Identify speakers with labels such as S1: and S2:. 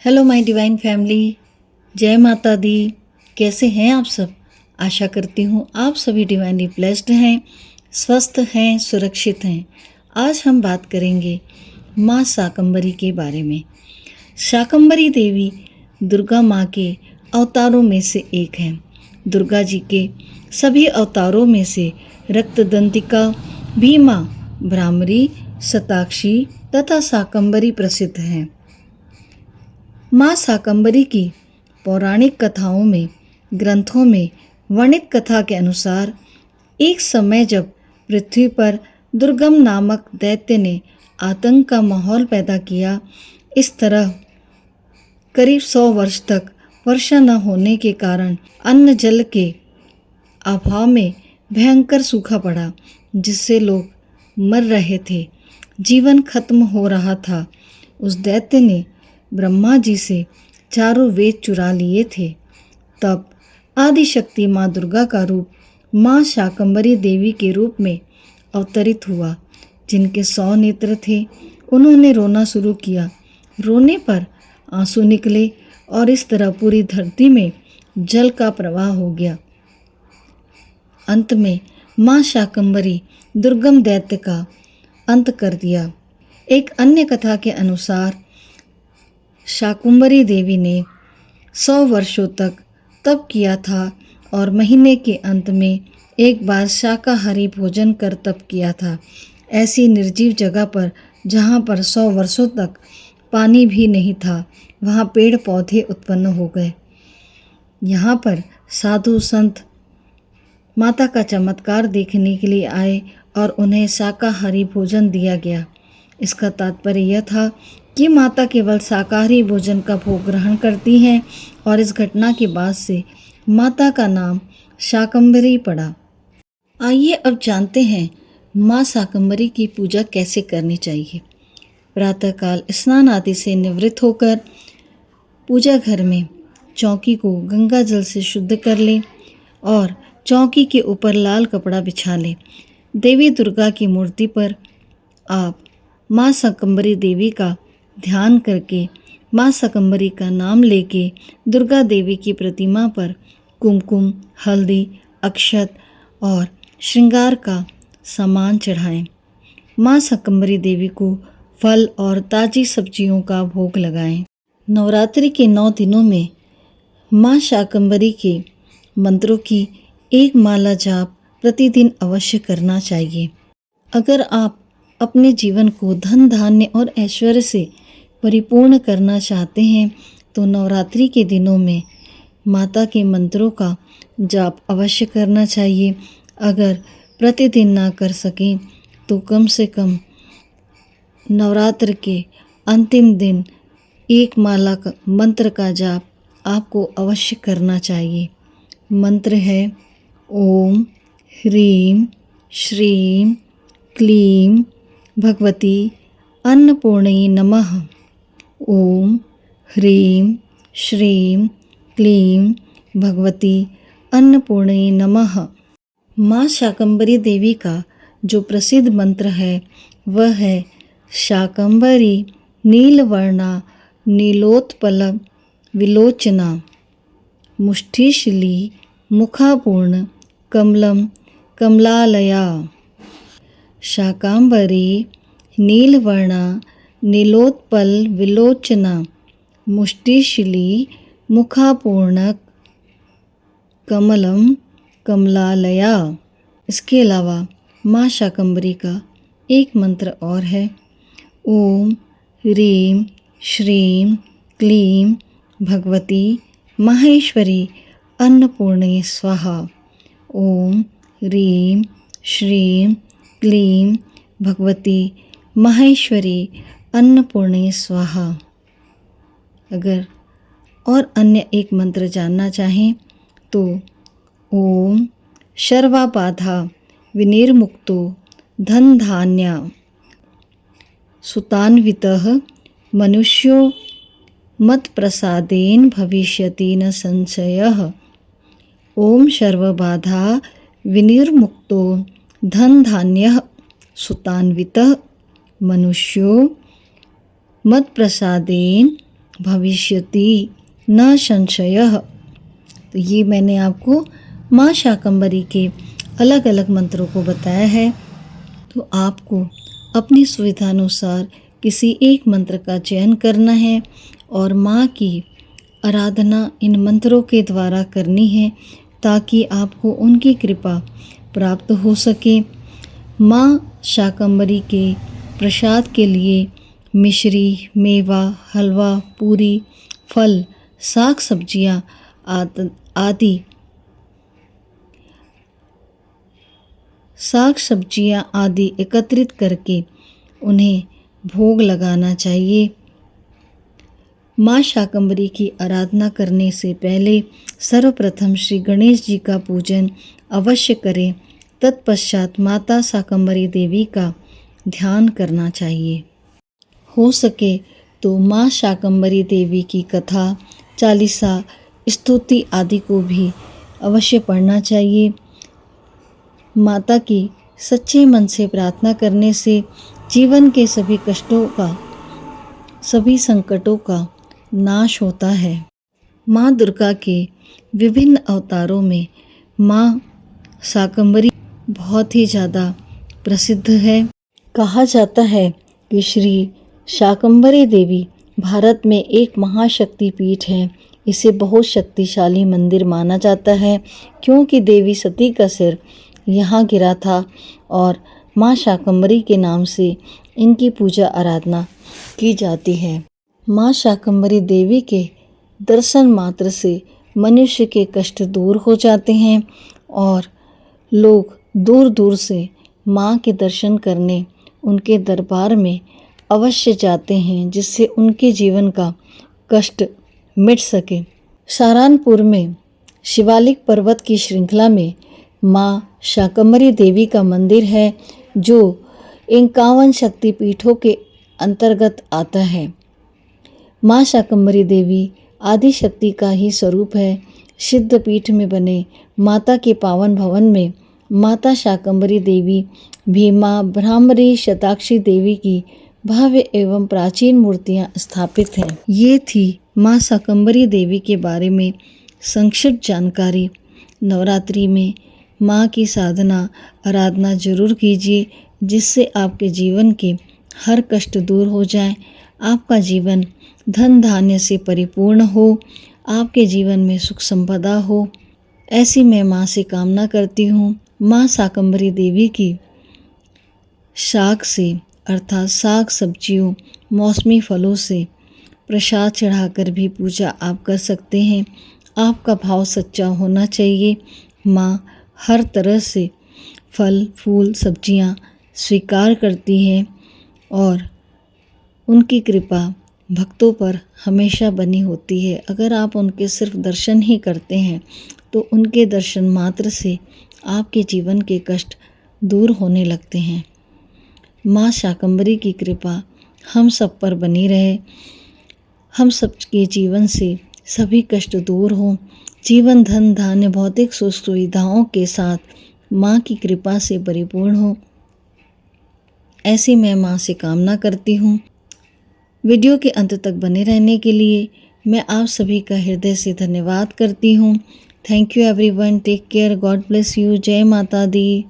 S1: Hello my divine family, जय माता दी। कैसे हैं आप सब? आशा करती हूँ आप सभी डिवाइनली ब्लेस्ड हैं, स्वस्थ हैं, सुरक्षित हैं। आज हम बात करेंगे माँ शाकंभरी के बारे में। शाकंभरी देवी दुर्गा माँ के अवतारों में से एक हैं। दुर्गा जी के सभी अवतारों में से रक्तदंतिका, भीमा, भ्रामरी, शताक्षी तथा शाकंभरी प्रसिद्ध हैं। माँ शाकंभरी की पौराणिक कथाओं में, ग्रंथों में वर्णित कथा के अनुसार एक समय जब पृथ्वी पर दुर्गम नामक दैत्य ने आतंक का माहौल पैदा किया, इस तरह करीब 100 वर्ष तक वर्षा न होने के कारण अन्न जल के अभाव में भयंकर सूखा पड़ा, जिससे लोग मर रहे थे, जीवन खत्म हो रहा था। उस दैत्य ने ब्रह्मा जी से चारों वेद चुरा लिए थे। तब आदिशक्ति माँ दुर्गा का रूप माँ शाकंभरी देवी के रूप में अवतरित हुआ, जिनके 100 नेत्र थे। उन्होंने रोना शुरू किया। रोने पर आंसू निकले और इस तरह पूरी धरती में जल का प्रवाह हो गया। अंत में माँ शाकंभरी दुर्गम दैत्य का अंत कर दिया। एक अन्य कथा के अनुसार शाकंभरी देवी ने 100 वर्षों तक तप किया था और महीने के अंत में एक बार शाकाहारी भोजन कर तप किया था। ऐसी निर्जीव जगह पर जहाँ पर 100 वर्षों तक पानी भी नहीं था, वहाँ पेड़ पौधे उत्पन्न हो गए। यहाँ पर साधु संत माता का चमत्कार देखने के लिए आए और उन्हें शाकाहारी भोजन दिया गया। इसका तात्पर्य यह था कि माता केवल शाकाहारी भोजन का भोग ग्रहण करती हैं और इस घटना के बाद से माता का नाम शाकंभरी पड़ा। आइए अब जानते हैं माँ शाकंभरी की पूजा कैसे करनी चाहिए। प्रातःकाल स्नान आदि से निवृत्त होकर पूजा घर में चौकी को गंगा जल से शुद्ध कर लें और चौकी के ऊपर लाल कपड़ा बिछा लें। देवी दुर्गा की मूर्ति पर आप माँ शाकंभरी देवी का ध्यान करके माँ शाकंभरी का नाम लेके दुर्गा देवी की प्रतिमा पर कुमकुम, हल्दी, अक्षत और श्रृंगार का सामान चढ़ाएं। माँ शाकंभरी देवी को फल और ताज़ी सब्जियों का भोग लगाएं। नवरात्रि के 9 दिनों में माँ शाकंभरी के मंत्रों की एक माला जाप प्रतिदिन अवश्य करना चाहिए। अगर आप अपने जीवन को धन, धान्य और ऐश्वर्य से परिपूर्ण करना चाहते हैं तो नवरात्रि के दिनों में माता के मंत्रों का जाप अवश्य करना चाहिए। अगर प्रतिदिन ना कर सकें तो कम से कम नवरात्र के अंतिम दिन एक माला का मंत्र का जाप आपको अवश्य करना चाहिए। मंत्र है ओम ह्रीं श्रीं क्लीं भगवती अन्नपूर्णये नमः। ओम ह्रीं श्रीं क्लीं भगवती अन्नपूर्णये नमः। माँ शाकंभरी देवी का जो प्रसिद्ध मंत्र है वह है शाकंभरी नीलवर्णा नीलोत्पल विलोचना मुष्टिशली मुखापूर्ण कमलम कमलालया। शाकंभरी नीलवर्णा नीलोत्पल विलोचना मुष्टिशली मुखापूर्ण कमलम कमलालया। इसके अलावा माँ शाकंभरी का एक मंत्र और है ओम ह्रीं श्रीं क्लीं भगवती माहेश्वरी अन्नपूर्णे स्वाहा। ओम ह्रीं श्रीं क्लीं भगवती माहेश्वरी अन्नपूर्णे स्वाहा। अगर और अन्य एक मंत्र जानना चाहें तो ओम सर्वाबाधा विनिर्मुक्तो धन धान्य सुतान्वितः मनुष्यो मत प्रसादेन भविष्यति न संशयः। ओम सर्वबाधा विनिर्मुक्तो धन धान्यः सुतान्वितः मनुष्यो मत प्रसादेन भविष्यति न संशयः। तो ये मैंने आपको माँ शाकंभरी के अलग अलग मंत्रों को बताया है। तो आपको अपनी सुविधानुसार किसी एक मंत्र का चयन करना है और माँ की आराधना इन मंत्रों के द्वारा करनी है ताकि आपको उनकी कृपा प्राप्त हो सके। माँ शाकंभरी के प्रसाद के लिए मिश्री, मेवा, हलवा, पूरी, फल, साग सब्जियाँ आदि एकत्रित करके उन्हें भोग लगाना चाहिए। माँ शाकंभरी की आराधना करने से पहले सर्वप्रथम श्री गणेश जी का पूजन अवश्य करें। तत्पश्चात माता शाकंभरी देवी का ध्यान करना चाहिए। हो सके तो माँ शाकंभरी देवी की कथा, चालीसा, स्तुति आदि को भी अवश्य पढ़ना चाहिए। माता की सच्चे मन से प्रार्थना करने से जीवन के सभी कष्टों का, सभी संकटों का नाश होता है। माँ दुर्गा के विभिन्न अवतारों में माँ शाकंभरी बहुत ही ज़्यादा प्रसिद्ध है। कहा जाता है कि श्री शाकंभरी देवी भारत में एक महाशक्ति पीठ है। इसे बहुत शक्तिशाली मंदिर माना जाता है क्योंकि देवी सती का सिर यहाँ गिरा था और माँ शाकंभरी के नाम से इनकी पूजा आराधना की जाती है। माँ शाकंभरी देवी के दर्शन मात्र से मनुष्य के कष्ट दूर हो जाते हैं और लोग दूर दूर से माँ के दर्शन करने उनके दरबार में अवश्य जाते हैं जिससे उनके जीवन का कष्ट मिट सके। सहारनपुर में शिवालिक पर्वत की श्रृंखला में माँ शाकंभरी देवी का मंदिर है जो 51 शक्तिपीठों के अंतर्गत आता है। माँ शाकंभरी देवी आदि शक्ति का ही स्वरूप है। सिद्धपीठ में बने माता के पावन भवन में माता शाकंभरी देवी, भीमा, ब्राह्मरी, शताक्षी देवी की भव्य एवं प्राचीन मूर्तियां स्थापित हैं। ये थी माँ शाकंभरी देवी के बारे में संक्षिप्त जानकारी। नवरात्रि में माँ की साधना आराधना जरूर कीजिए जिससे आपके जीवन के हर कष्ट दूर हो जाए, आपका जीवन धन धान्य से परिपूर्ण हो, आपके जीवन में सुख संपदा हो। ऐसी मैं माँ से कामना करती हूँ। माँ शाकंभरी देवी की शाक से अर्थात साग सब्जियों, मौसमी फलों से प्रसाद चढ़ाकर भी पूजा आप कर सकते हैं। आपका भाव सच्चा होना चाहिए। माँ हर तरह से फल, फूल, सब्जियाँ स्वीकार करती हैं और उनकी कृपा भक्तों पर हमेशा बनी होती है। अगर आप उनके सिर्फ दर्शन ही करते हैं तो उनके दर्शन मात्र से आपके जीवन के कष्ट दूर होने लगते हैं। माँ शाकंभरी की कृपा हम सब पर बनी रहे, हम सबके जीवन से सभी कष्ट दूर हों, जीवन धन धान्य भौतिक सुख सुविधाओं के साथ माँ की कृपा से परिपूर्ण हो। ऐसी मैं माँ से कामना करती हूँ। वीडियो के अंत तक बने रहने के लिए मैं आप सभी का हृदय से धन्यवाद करती हूँ। Thank you everyone. Take care. God bless you. जय माता दी।